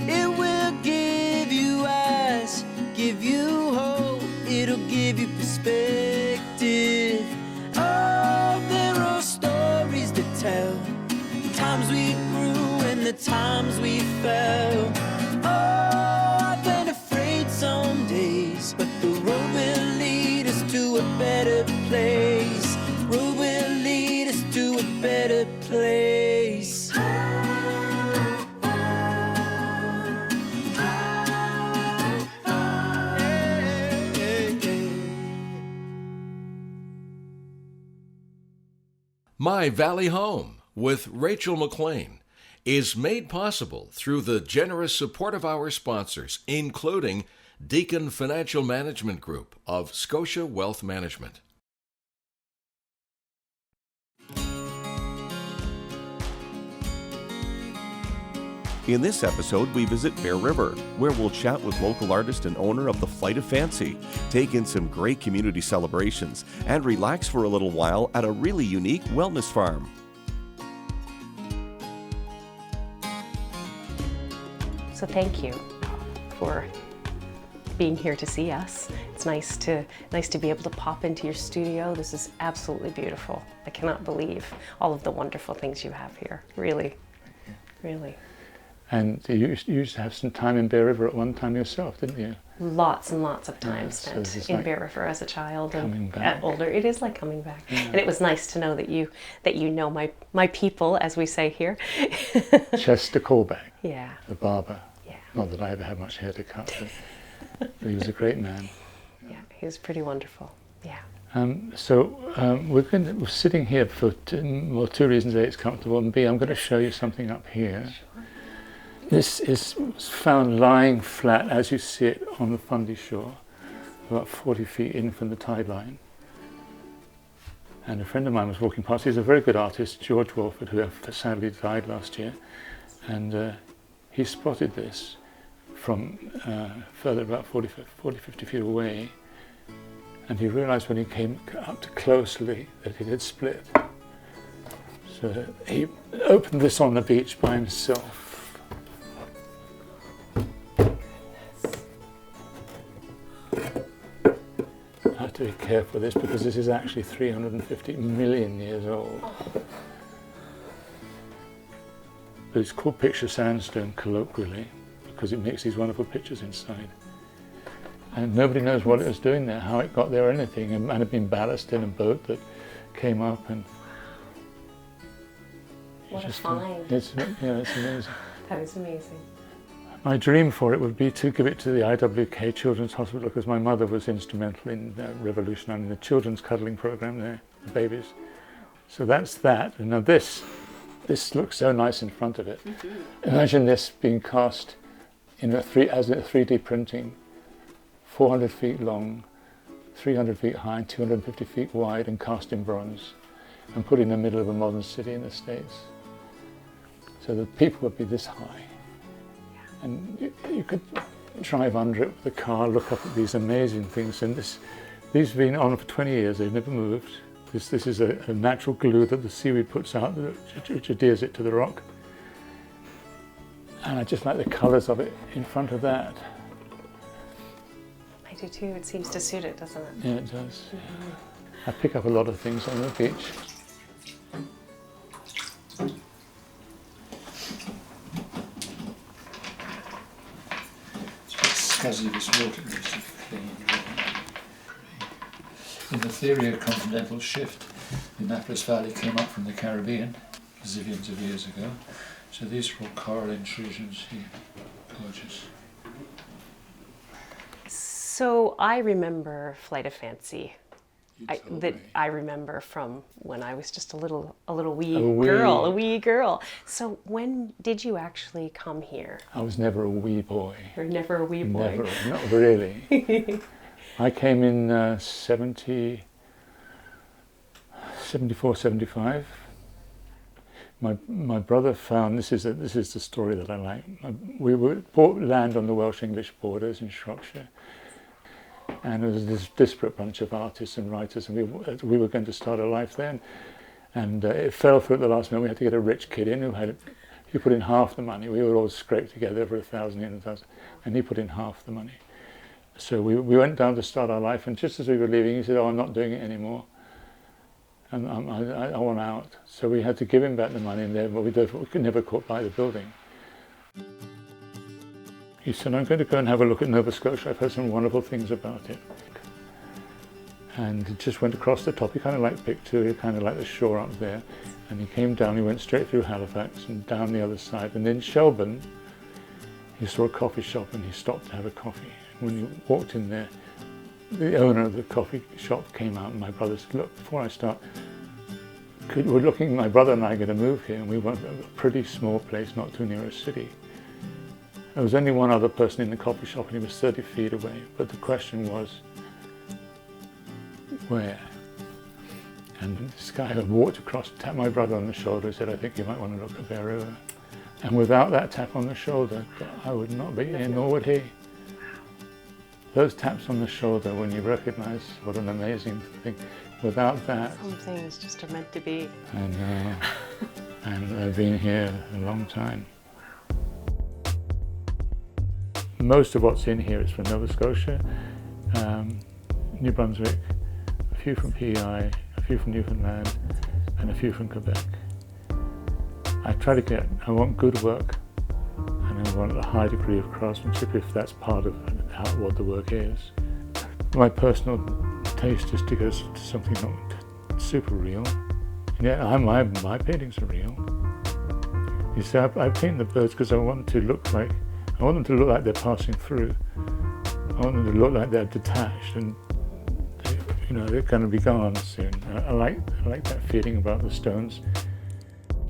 It will give you eyes, give you hope, it'll give you perspective. Oh, there are stories to tell, the times we grew and the times we fell. Oh, I've been afraid some days, but the road will lead us to a better place. Road will lead us to a better place. My Valley Home with Rachel MacLean is made possible through the generous support of our sponsors, including Deacon Financial Management Group of Scotia Wealth Management. In this episode, we visit Bear River, where we'll chat with local artist and owner of the Flight of Fancy, take in some great community celebrations, and relax for a little while at a really unique wellness farm. So thank you for being here to see us. It's nice to be able to pop into your studio. This is absolutely beautiful. I cannot believe all of the wonderful things you have here. Really, really. And you used to have some time in Bear River at one time yourself, didn't you? Lots and lots of time so spent in Bear River as a child and older. It is like coming back. Yeah. And it was nice to know that you know my people, as we say here. Chester Colback, yeah, the barber. Yeah. Not that I ever had much hair to cut, but he was a great man. Yeah, he was pretty wonderful. Yeah. We're sitting here for two reasons. A, it's comfortable, and B, I'm going to show you something up here. Sure. This is found lying flat as you see it on the Fundy shore, about 40 feet in from the tide line. And a friend of mine was walking past. He's a very good artist, George Wolford, who sadly died last year. And he spotted this from further about 40, 50 feet away. And he realized when he came up closely that it had split. So he opened this on the beach by himself. I have to be careful with this because this is actually 350 million years old. But it's called picture sandstone colloquially because it makes these wonderful pictures inside. And nobody knows what it was doing there, how it got there or anything. It might have been ballast in a boat that came up and... What a find. It's amazing. That is amazing. My dream for it would be to give it to the IWK Children's Hospital because my mother was instrumental in revolutionizing the children's cuddling program there, the babies. So that's that. And now this looks so nice in front of it. Mm-hmm. Imagine this being cast in as a 3D printing, 400 feet long, 300 feet high, and 250 feet wide, and cast in bronze, and put in the middle of a modern city in the States. So the people would be this high. And you could drive under it with a car, look up at these amazing things. And these have been on for 20 years, they've never moved. This is a natural glue that the seaweed puts out, which adheres it to the rock. And I just like the colours of it in front of that. I do too, it seems to suit it, doesn't it? Yeah, it does. Mm-hmm. I pick up a lot of things on the beach. Scuzzy, this water needs to be clean. In the theory of continental shift, the Annapolis Valley came up from the Caribbean zillions of years ago. So these are all coral intrusions here. Gorgeous. So I remember Flight of Fancy. I remember from when I was just a wee girl. So when did you actually come here? I was never a wee boy. You're never a wee boy? Never, not really. I came in 74, 75. My brother found, this is the story that I like. We bought land on the Welsh-English borders in Shropshire. And there was this disparate bunch of artists and writers, and we were going to start a life there. And it fell through at the last minute. We had to get a rich kid in who he put in half the money. We would always scrape together for 1,000 here and 1,000, and he put in half the money. So we went down to start our life, and just as we were leaving, he said, "Oh, I'm not doing it anymore, and I want out." So we had to give him back the money, and then we could never buy the building. He said, "I'm going to go and have a look at Nova Scotia. I've heard some wonderful things about it." And he just went across the top. He kind of liked Pictou, he kind of liked the shore up there. And he came down, he went straight through Halifax and down the other side. And in Shelburne, he saw a coffee shop and he stopped to have a coffee. And when he walked in there, the owner of the coffee shop came out, and my brother said, "Look, before I start, my brother and I are going to move here, and we want a pretty small place not too near a city." There was only one other person in the coffee shop, and he was 30 feet away. But the question was, where? And this guy had walked across, tapped my brother on the shoulder, and said, "I think you might want to look at Bear River." And without that tap on the shoulder, I would not be here, nor would he. Those taps on the shoulder, when you recognize what an amazing thing, without that. Some things just are meant to be. And I've been here a long time. Most of what's in here is from Nova Scotia, New Brunswick, a few from PEI, a few from Newfoundland, and a few from Quebec. I want good work, and I want a high degree of craftsmanship if that's part of what the work is. My personal taste is to go to something not super real. Yeah, my paintings are real. You see, I paint the birds because I want them to look like they're passing through. I want them to look like they're detached, and they're going to be gone soon. I like that feeling about the stones.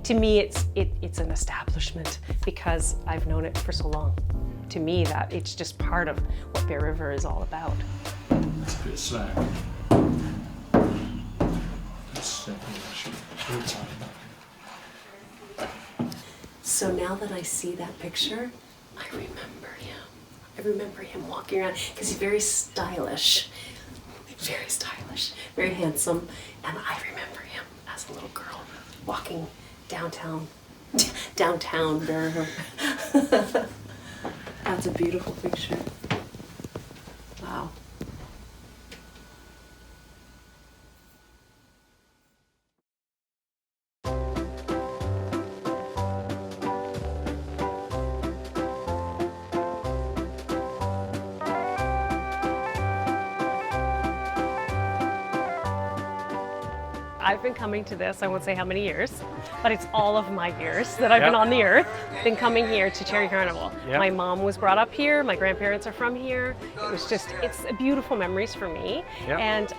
To me, it's an establishment because I've known it for so long. To me, that it's just part of what Bear River is all about. It's a bit slack. That's simple, actually. Very tiny. So now that I see that picture, I remember him. I remember him walking around because he's very stylish, very handsome, and I remember him as a little girl walking downtown Bear River. That's a beautiful picture. Wow. I've been coming to this, I won't say how many years, but it's all of my years that I've been on the earth, been coming here to Cherry Carnival. Yep. My mom was brought up here, my grandparents are from here. It's beautiful memories for me. Yep. And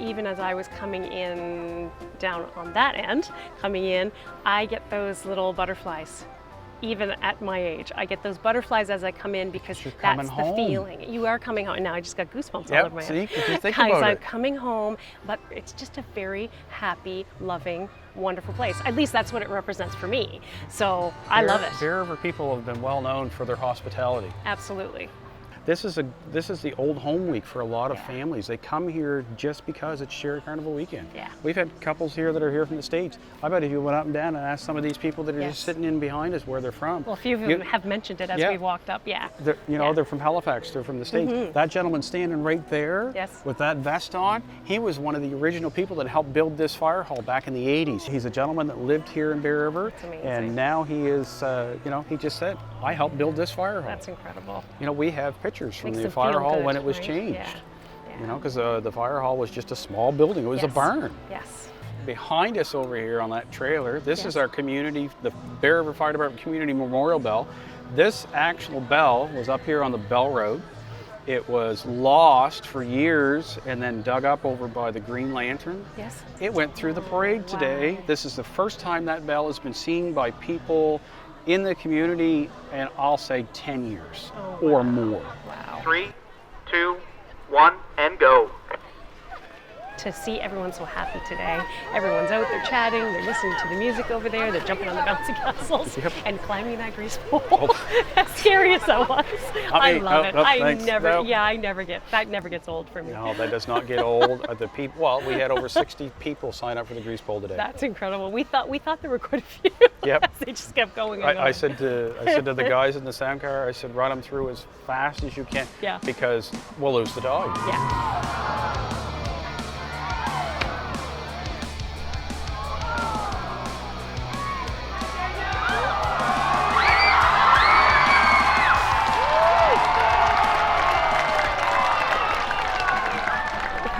even as I was coming in, down on that end, coming in, I get those little butterflies. Even at my age, I get those butterflies as I come in because that's the home. feeling. You are coming home. Now I just got goosebumps all Yep, over my see, head. if you think Guys, about I'm it. coming home, but it's just a very happy, loving, wonderful place. At least that's what it represents for me. So I love it. Bear River people have been well known for their hospitality. Absolutely. This is the old home week for a lot of families. They come here just because it's Cherry Carnival weekend. Yeah. We've had couples here that are here from the States. I bet if you went up and down and asked some of these people that are Yes. just sitting in behind us where they're from. Well, a few of them have mentioned it as Yeah. we walked up. Yeah. They're from Halifax, they're from the States. That gentleman standing right there Yes. with that vest on, he was one of the original people that helped build this fire hall back in the 80s. He's a gentleman that lived here in Bear River, That's amazing. and now he is, he just said, I helped build this fire hall. That's incredible. We have pictures from Makes the them fire feel hall good, when it was right? changed. Yeah. Because the fire hall was just a small building. It was a Yes. barn. Yes. Behind us over here on that trailer, this Yes. is our community, the Bear River Fire Department Community Memorial Bell. This actual bell was up here on the Bell Road. It was lost for years and then dug up over by the Green Lantern. Yes. It went through the parade today. Wow. This is the first time that bell has been seen by people in the community, and I'll say 10 years Oh, or wow. more. Wow. 3, 2, 1, and go. to see everyone so happy today. Everyone's out, they're chatting, they're listening to the music over there, they're jumping on the bouncy castles and climbing that grease pole. As scary as that was, I love it. That never gets old for me. No, that does not get old. The people, well, we had over 60 people sign up for the grease pole today. That's incredible. We thought there were quite a few. Yep. They just kept going and going. I said to the guys in the sound car, I said, run them through as fast as you can, because we'll lose the dog. Yeah.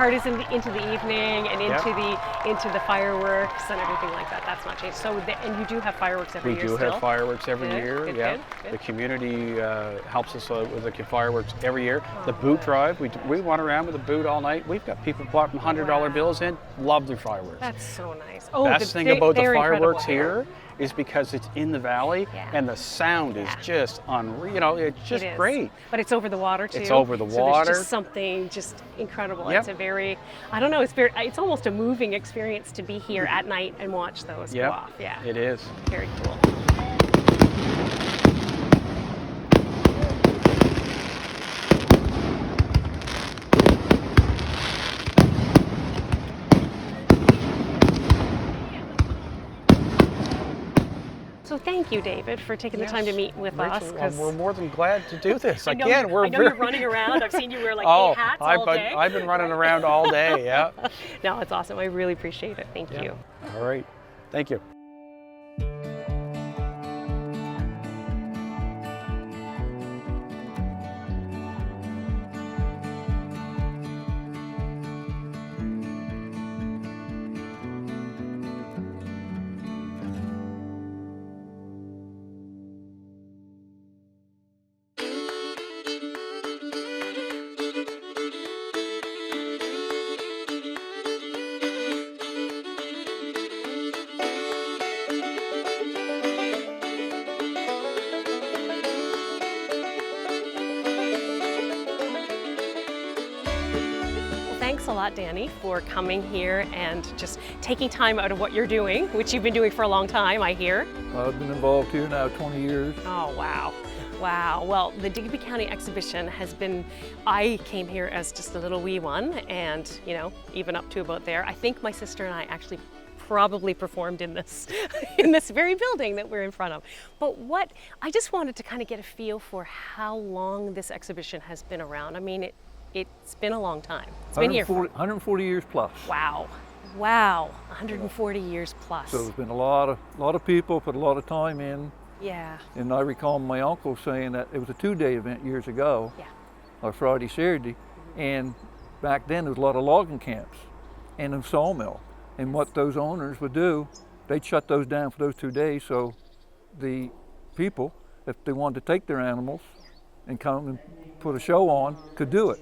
Parties into the evening and into the fireworks and everything like that. That's not changed. So and you do have fireworks every year. We do have fireworks every year. Good. The community helps us with the fireworks every year. The boot drive, we run around with a boot all night. We've got people putting $100 bills in. Love the fireworks. That's so nice. Best thing about the fireworks here is because it's in the valley and the sound is just unreal. You know, it's just great. But it's over the water too. It's over the water. So there's just something just incredible. It's a very, I don't know, it's almost a moving experience to be here at night and watch those go off. Yeah. It is. Very cool. So thank you, David, for taking the time to meet with us. We're more than glad to do this. I know you're running around. I've seen you wear like 8 hats all day. I've been running around all day, yeah. No, it's awesome. I really appreciate it. Thank you. All right. Thank you. Thanks a lot, Danny, for coming here and just taking time out of what you're doing, which you've been doing for a long time, I hear. I've been involved here now 20 years. Oh, wow. Wow. Well, the Digby County exhibition has been, I came here as just a little wee one and, you know, even up to about there. I think my sister and I actually probably performed in this in this very building that we're in front of. But I just wanted to kind of get a feel for how long this exhibition has been around. I mean, it's been a long time. It's been here for 140 years plus. Wow. Wow. 140 years plus. So there's been a lot of people put a lot of time in. Yeah. And I recall my uncle saying that it was a 2-day event years ago. Yeah. Or Friday, Saturday. And back then there was a lot of logging camps and a sawmill. And what those owners would do, they'd shut those down for those 2 days so the people, if they wanted to take their animals and come and put a show on, could do it.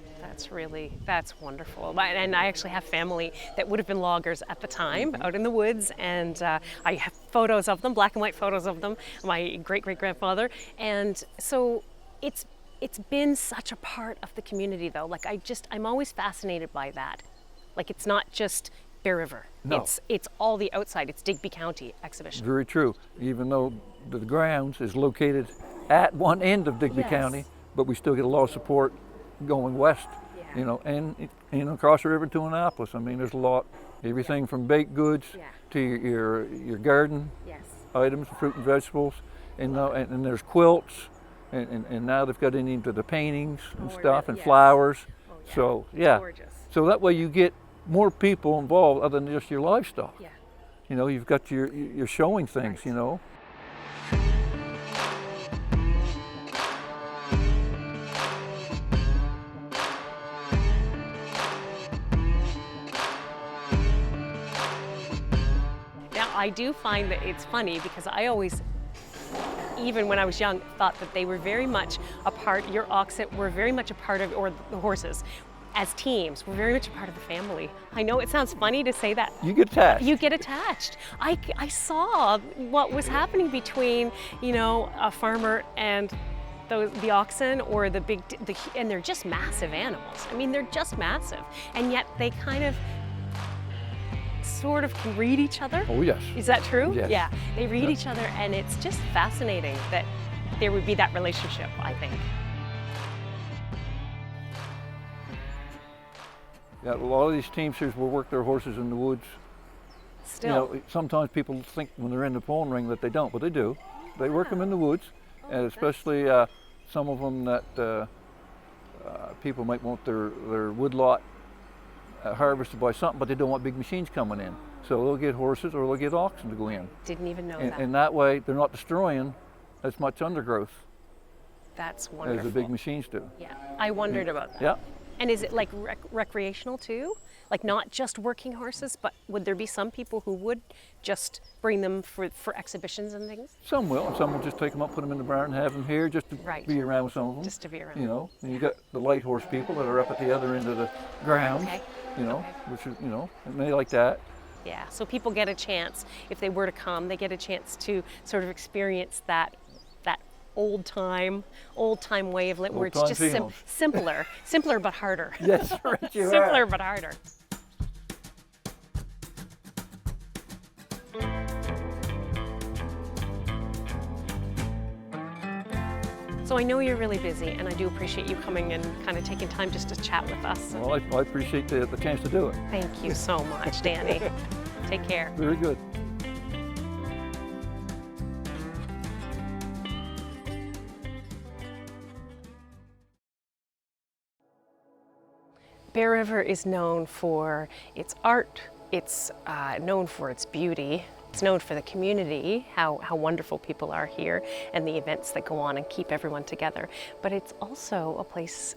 That's wonderful. And I actually have family that would have been loggers at the time, out in the woods, and I have photos of them, black and white photos of them, my great-great-grandfather. And so it's been such a part of the community though. Like I'm always fascinated by that. Like it's not just Bear River. No. It's all the outside, it's Digby County exhibition. Very true. Even though the grounds is located at one end of Digby County, but we still get a lot of support going west, you know, and across the river to Annapolis. I mean, there's a lot, everything from baked goods to your garden items, fruit and vegetables, and there's quilts, and now they've got into the paintings and stuff, and flowers. So Gorgeous. So that way you get more people involved other than just your livestock. Yeah. You know, you've got your showing things, you know. I do find that it's funny because I always, even when I was young, thought that they were very much a part, your oxen were very much a part of, or the horses, as teams, were very much a part of the family. I know it sounds funny to say that. You get attached. You get attached. I saw what was happening between, you know, a farmer and the oxen or and they're just massive animals. I mean, they're just massive. And yet they kind of sort of can read each other. Oh, yes. Is that true? Yes. Yeah, they read each other, and it's just fascinating that there would be that relationship, I think. Yeah, a lot of these teamsters will work their horses in the woods. Still. You know, sometimes people think when they're in the pulling ring that they don't, but they do. They work them in the woods, and especially some of them that people might want their woodlot harvested by something, but they don't want big machines coming in. So they'll get horses or they'll get oxen to go in. Didn't even know And, that. and that way they're not destroying as much undergrowth That's wonderful. as the big machines do. Yeah, I wondered about that. Yeah. And is it like recreational too? Like not just working horses, but would there be some people who would just bring them for exhibitions and things? Some will, and some will just take them up, put them in the barn, and have them here just to Right. be around with some of them. Just to be around. You know, and you got the light horse people that are up at the other end of the grounds. Okay. You know, Okay. which is, you know, and they like that. Yeah, so people get a chance, if they were to come, they get a chance to sort of experience that old time way of living, where it's Old-time just feels. simpler but harder. Yes, right, you are. Simpler but harder. So I know you're really busy, and I do appreciate you coming and kind of taking time just to chat with us. Well, I appreciate the chance to do it. Thank you so much, Danny. Take care. Very good. Bear River is known for its art, it's known for its beauty, it's known for the community, how wonderful people are here, and the events that go on and keep everyone together. But it's also a place,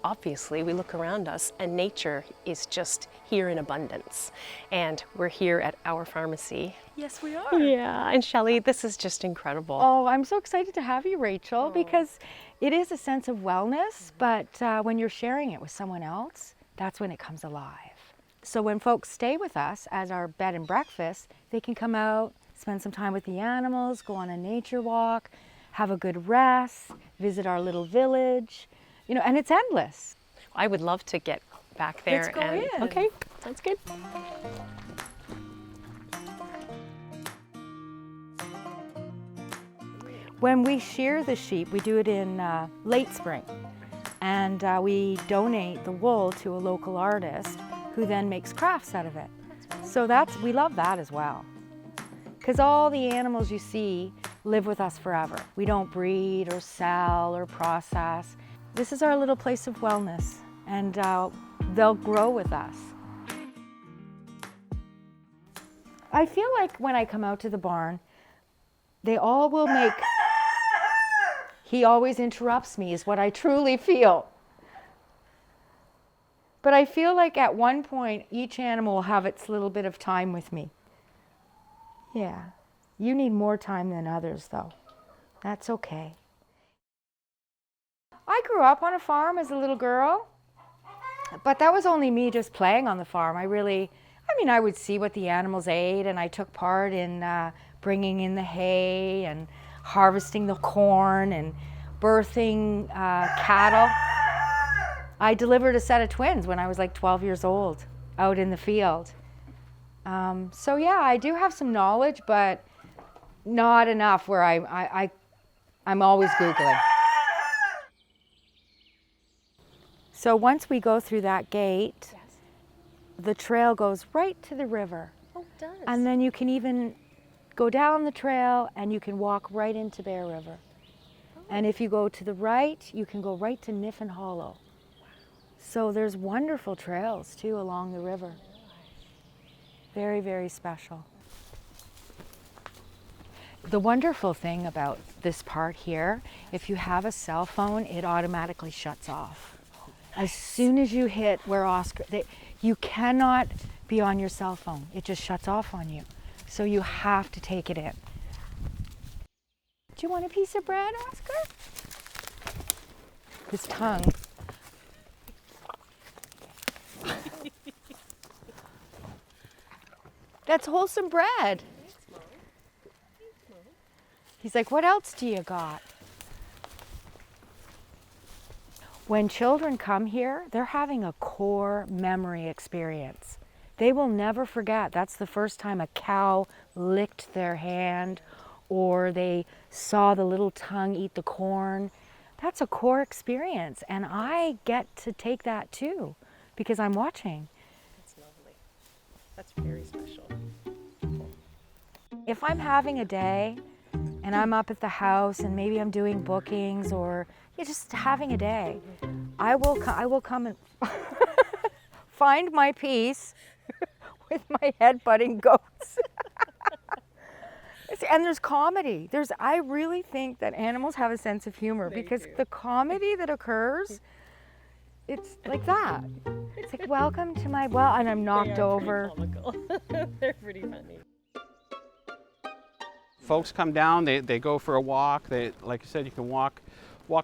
obviously, we look around us and nature is just here in abundance. And we're here at our pharmacy. Yes, we are. Yeah, and Shelley, this is just incredible. Oh, I'm so excited to have you, Rachel, because it is a sense of wellness, but when you're sharing it with someone else, that's when it comes alive. So when folks stay with us as our bed and breakfast, they can come out, spend some time with the animals, go on a nature walk, have a good rest, visit our little village, you know, and it's endless. I would love to get back there. Let's go and, in. Okay, sounds good. When we shear the sheep, we do it in late spring, and we donate the wool to a local artist who then makes crafts out of it. So we love that as well. Because all the animals you see live with us forever. We don't breed or sell or process. This is our little place of wellness, and they'll grow with us. I feel like when I come out to the barn, they all will make... He always interrupts me, is what I truly feel. But I feel like at one point, each animal will have its little bit of time with me. Yeah, you need more time than others, though. That's okay. I grew up on a farm as a little girl, but that was only me just playing on the farm. I would see what the animals ate, and I took part in bringing in the hay and harvesting the corn and birthing cattle. I delivered a set of twins when I was like 12 years old out in the field. So yeah, I do have some knowledge, but not enough where I'm always Googling. So once we go through that gate, the trail goes right to the river. Oh, it does. And then you can even go down the trail and you can walk right into Bear River. And if you go to the right, you can go right to Niffin Hollow. So there's wonderful trails too along the river. Very, very special. The wonderful thing about this part here, if you have a cell phone, it automatically shuts off. As soon as you hit where Oscar, you cannot be on your cell phone. It just shuts off on you. So you have to take it in. Do you want a piece of bread, Oscar? His tongue. That's wholesome bread. He's like, what else do you got? When children come here, they're having a core memory experience. They will never forget. That's the first time a cow licked their hand, or they saw the little tongue eat the corn. That's a core experience, and I get to take that too, because I'm watching. That's lovely. That's very special. If I'm having a day and I'm up at the house and maybe I'm doing bookings, or just having a day, I will come and find my peace with my head-butting goats. And there's comedy. I really think that animals have a sense of humor, because the comedy that occurs, it's like that. It's like, welcome to my, and I'm knocked over. They're pretty funny. Folks come down, they go for a walk. Like I said, you can walk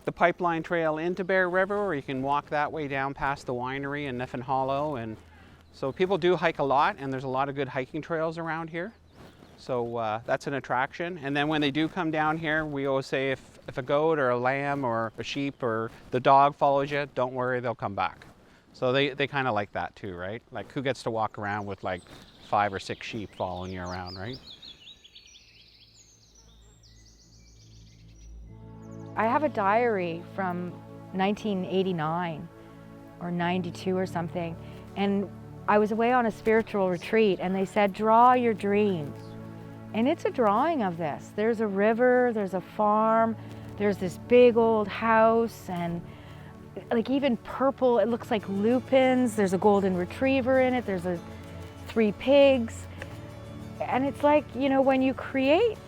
the pipeline trail into Bear River, or you can walk that way down past the winery in Niffin Hollow. And so people do hike a lot, and there's a lot of good hiking trails around here. So that's an attraction. And then when they do come down here, we always say if a goat or a lamb or a sheep or the dog follows you, don't worry, they'll come back. So they kind of like that too, right? Like, who gets to walk around with like 5 or 6 sheep following you around, right? I have a diary from 1989 or 92 or something, and I was away on a spiritual retreat, and they said, draw your dreams. And it's a drawing of this. There's a river, there's a farm, there's this big old house, and like even purple, it looks like lupins, there's a golden retriever in it, there's 3 pigs. And it's like, you know, when you create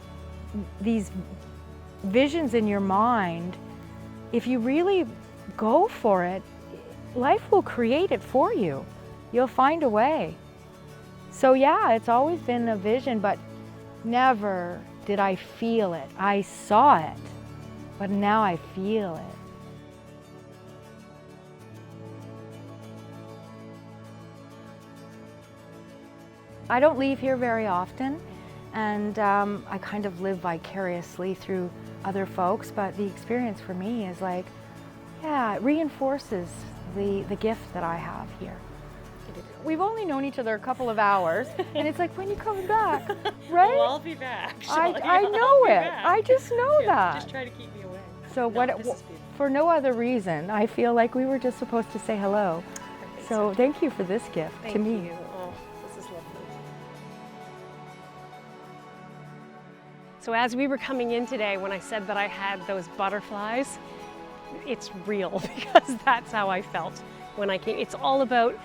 these visions in your mind, if you really go for it, life will create it for you. You'll find a way. So yeah, it's always been a vision, but never did I feel it. I saw it, but now I feel it. I don't leave here very often, and I kind of live vicariously through other folks, but the experience for me is like, yeah, it reinforces the gift that I have here. We've only known each other a couple of hours, and it's like, when you coming back, right? Well, I'll be back. I know it. I just know that. Just try to keep me away. So for no other reason, I feel like we were just supposed to say hello. So thank you for this gift to me. Thank you. Oh, this is lovely. So as we were coming in today, when I said that I had those butterflies, it's real, because that's how I felt when I came. It's all about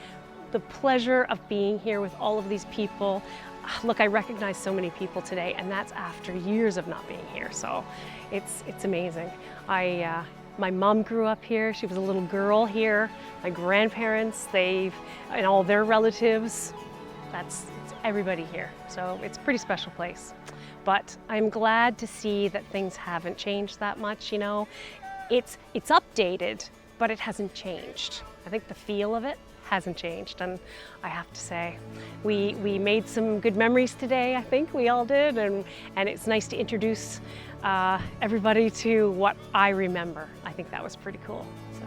the pleasure of being here with all of these people. Look, I recognize so many people today, and that's after years of not being here. So it's amazing. My mom grew up here. She was a little girl here. My grandparents, and all their relatives, it's everybody here. So it's a pretty special place. But I'm glad to see that things haven't changed that much, you know. It's updated, but it hasn't changed. I think the feel of it hasn't changed, and I have to say, we made some good memories today. I think we all did, and it's nice to introduce everybody to what I remember. I think that was pretty cool. So